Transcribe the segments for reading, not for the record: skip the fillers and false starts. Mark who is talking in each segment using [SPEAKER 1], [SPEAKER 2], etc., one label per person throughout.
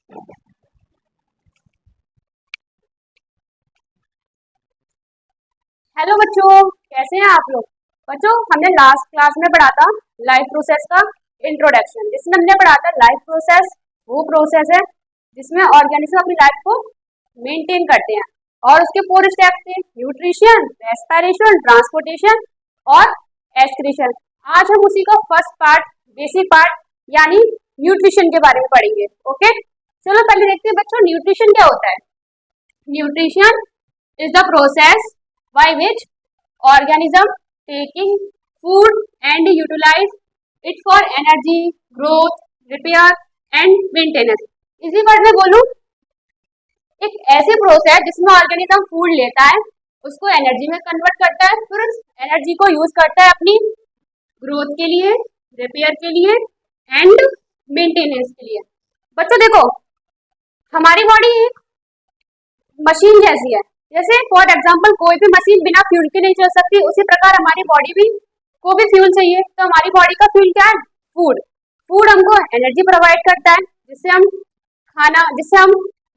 [SPEAKER 1] Hello बच्चों, कैसे हैं आप लोग। बच्चों, हमने लास्ट क्लास में पढ़ा था लाइफ प्रोसेस का इंट्रोडक्शन, जिसमें हमने पढ़ा था लाइफ प्रोसेस वो प्रोसेस है जिसमें ऑर्गेनिज्म अपनी लाइफ को मेंटेन करते हैं। और उसके 4 स्टेप्स थे: न्यूट्रिशन, रेस्पिरेशन, ट्रांसपोर्टेशन और एक्सक्रीशन। आज हम उसी का फर्स्ट पार्ट, बेसिक पार्ट यानी न्यूट्रिशन के बारे में पढ़ेंगे। ओके, चलो पहले देखते हैं बच्चों न्यूट्रिशन क्या होता है। Nutrition is the process by which organism taking food and utilize it for energy, growth, repair and maintenance। इसी वर्ड में बोलूं, एक ऐसी प्रोसेस जिसमें ऑर्गेनिज्म फूड लेता है, उसको एनर्जी में कन्वर्ट करता है, फिर उस एनर्जी को यूज करता है अपनी ग्रोथ के लिए, रिपेयर के लिए एंड मेंटेनेंस के लिए। बच्चों देखो, हमारी बॉडी एक मशीन जैसी है। जैसे फॉर एग्जांपल कोई भी मशीन बिना फ्यूल के नहीं चल सकती, उसी प्रकार हमारी बॉडी भी को भी फ्यूल चाहिए। तो हमारी बॉडी का फ्यूल क्या है? फूड। फूड हमको एनर्जी प्रोवाइड करता है, जिससे हम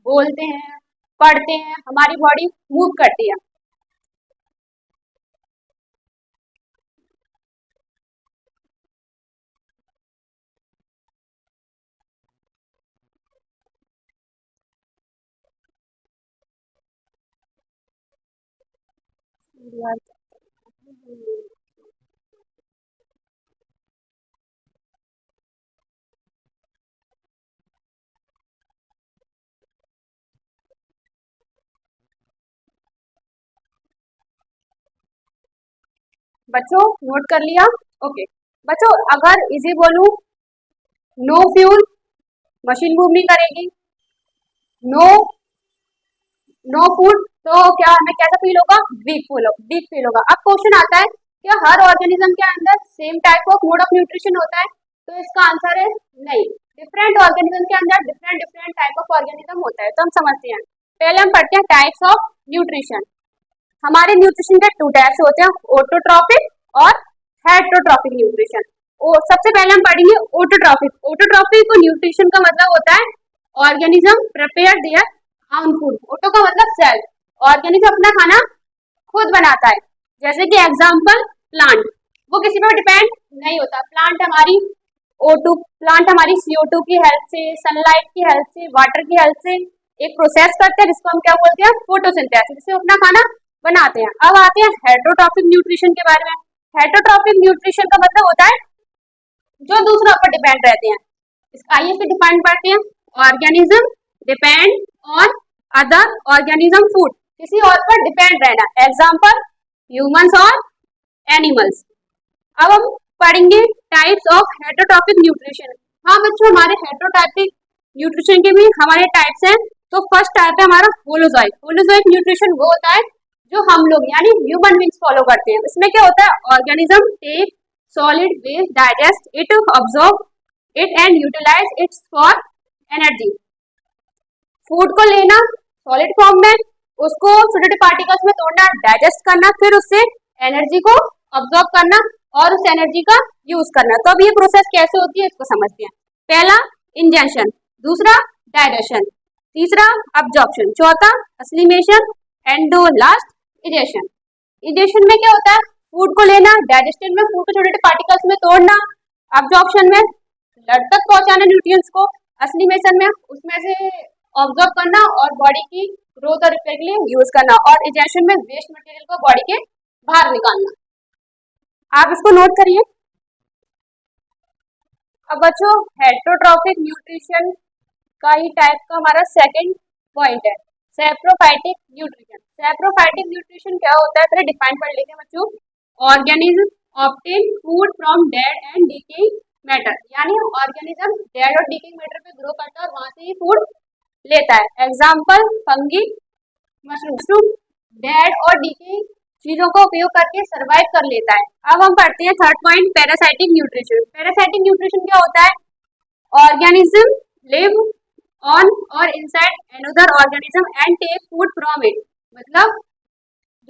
[SPEAKER 1] बोलते हैं, पढ़ते हैं, हमारी बॉडी मूव करती है। बच्चों नोट कर लिया? ओके बच्चों, अगर इजी बोलूं, नो फ्यूल मशीन मूव नहीं करेगी, नो नो फूड तो क्या हमें कैसा फील होगा? वीक फील होगा। अब क्वेश्चन आता है, क्या हर ऑर्गेनिज्म के अंदर same type of mode of nutrition होता है? तो इसका आंसर है नहीं। डिफरेंट ऑर्गेनिज्म के अंदर different different type of organism होता है। तो हम समझते हैं, पहले हम पढ़ते हैं टाइप्स ऑफ न्यूट्रिशन। हमारे न्यूट्रिशन के 2 टाइप्स होते हैं, ऑटोट्रॉपिक और हेटरोट्रॉपिक न्यूट्रिशन। और सबसे पहले हम पढ़ेंगे ऑटोट्रॉपिक। ऑटोट्रॉपिक न्यूट्रिशन का मतलब होता है organism prepare their own food. Auto का मतलब सेल्फ, ऑर्गेनिज्म अपना खाना खुद बनाता है। जैसे कि एग्जांपल प्लांट, वो किसी पर डिपेंड नहीं होता। प्लांट हमारी CO2 की हेल्प से, सनलाइट की हेल्प से, वाटर की हेल्प से एक प्रोसेस करते हैं जिसको हम क्या बोलते हैं? फोटोसिंथेसिस, जिससे अपना खाना बनाते हैं। अब आते हैं हेटरोट्रॉपिक न्यूट्रिशन के बारे में। हेटरोट्रॉपिक न्यूट्रिशन का मतलब होता है जो दूसरों पर डिपेंड रहते हैं। आइए इसके डिपेंड पढ़ते हैं। Organism depend on other organism food, किसी और पर डिपेंड रहना। एग्जांपल ह्यूमंस और एनिमल्स। अब हम पढ़ेंगे टाइप्स ऑफ हेटरोट्रॉपिक न्यूट्रिशन। हाँ बच्चों, हमारे हेटरोट्रॉपिक न्यूट्रिशन के भी हमारे टाइप्स हैं। तो फर्स्ट टाइप है हमारा होलोजोइक। होलोजोइक न्यूट्रिशन वो होता है जो हम लोग यानी ह्यूमन बींग्स फॉलो करते हैं। इसमें क्या होता है? Organism take solid waste, digest it, absorb it and utilise it for energy. Food को लेना सॉलिड फॉर्म में, उसको छोटे छोटे पार्टिकल्स में तोड़ना, डाइजेस्ट करना, फिर उससे एनर्जी को ऑब्जॉर्ब करना और उस एनर्जी का यूज करना। तो अब ये प्रोसेस कैसे होती है इसको समझते हैं। पहला इंजेक्शन, दूसरा डाइजेशन, तीसरा अब्जॉर्प्शन, चौथा अस्लिमेशन एंड लास्ट इजेशन। इजेशन में क्या होता है? फूड को लेना, डाइजेशन में फूड को छोटे छोटे पार्टिकल्स में तोड़ना, अब्जॉर्प्शन में ब्लड तक पहुंचाना न्यूट्रिएंट्स को, अस्लिमेशन में उसमें से ऑब्जॉर्व करना और बॉडी की ग्रोथ और रिपेयर के लिए यूज करना, और इजेशन में वेस्ट मटेरियल को बॉडी के बाहर निकालना। आप इसको नोट करिए। अब बच्चों, हेटरोट्रॉपिक न्यूट्रिशन का ही टाइप का हमारा सेकंड पॉइंट है सैप्रोफाइटिक न्यूट्रिशन। सैप्रोफाइटिक न्यूट्रिशन क्या होता है पहले डिफाइन पढ़ लेंगे बच्चों। Organism obtain food from dead and decaying matter, यानी ऑर्गेनिज्म डेड और डिकेइंग मैटर पे ग्रो करता है और वहां से ही फूड लेता है। एग्जाम्पल फंगी, मशरूम डेड और डिकेइंग चीजों का उपयोग करके सरवाइव कर लेता है। अब हम पढ़ते हैं third point, parasitic nutrition. Parasitic nutrition क्या होता है? ऑर्गेनिज्म लिव ऑन और inside another organism and take food from it. मतलब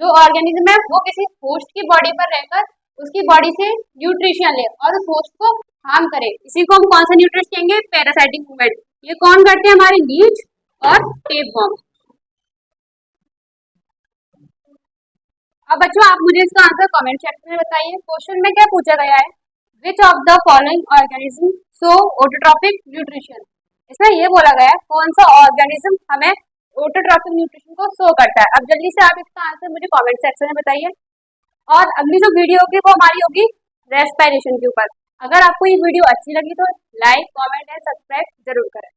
[SPEAKER 1] जो ऑर्गेनिज्म है वो किसी होस्ट की बॉडी पर रहकर उसकी बॉडी से न्यूट्रिशन ले और उस होस्ट को हार्म करे। इसी को हम कौन सा न्यूट्रिशन कहेंगे? Parasitic movement. ये कौन करते हैं? हमारे लीच और टेपवर्म। अब बच्चों आप मुझे इसका आंसर कमेंट सेक्शन में बताइए। क्वेश्चन में क्या पूछा गया है? Which of the following organism show autotrophic nutrition. इसमें ये बोला गया है कौन सा ऑर्गेनिज्म हमें ऑटोट्रॉफिक न्यूट्रिशन को शो करता है। अब जल्दी से आप इसका आंसर मुझे कमेंट सेक्शन में बताइए। और अगली जो वीडियो होगी वो हमारी होगी रेस्पिरेशन के ऊपर। अगर आपको ये वीडियो अच्छी लगी तो लाइक कमेंट एंड सब्सक्राइब जरूर करें।